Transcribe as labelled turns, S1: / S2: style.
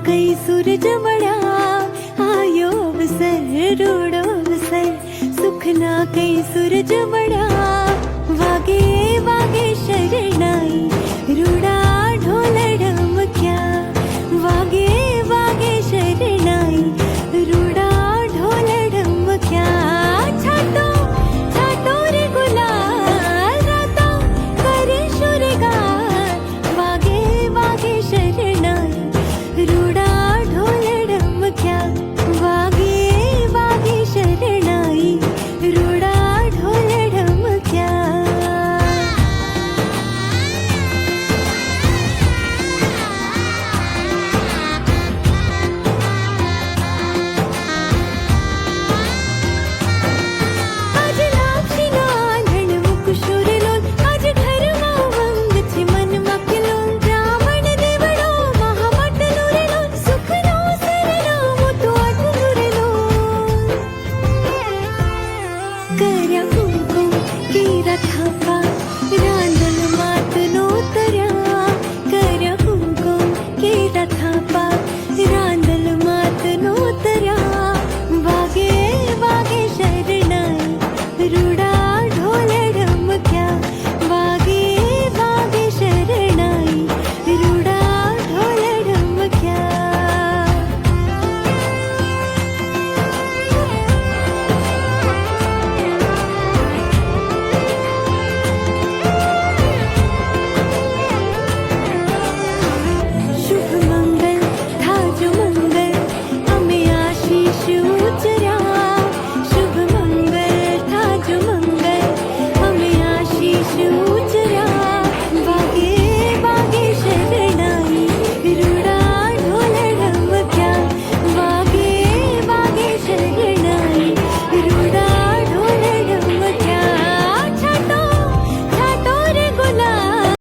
S1: कई सूरज मड़ा आयो अवसर रूड़ो अवसर सुखना कई सूरज मड़ा वागे वागे शरणाई रूड़ा ढोल ढमक्या वागे वागे शरणाई रूड़ा ढोल ढमक्या छातो छातो रे गुलाल राता करे शुरगार वागे वागे शरणाई रूड़ा ढोल ढमक्या वागे वागे शरणाई रूड़ा ढोल ढमक्या आज लापशीना आंधण मुख शूरलोल आज घरमा वंग छे मनमा किलोल ब्राह्मण देवड़ो महामंडलो रेलोल सुखनो सरनामो तो आठलो रेलोल कर्या कुंकुम केरा थापा रांदल मातनो तरया कर्या कुंकुम केरा थापा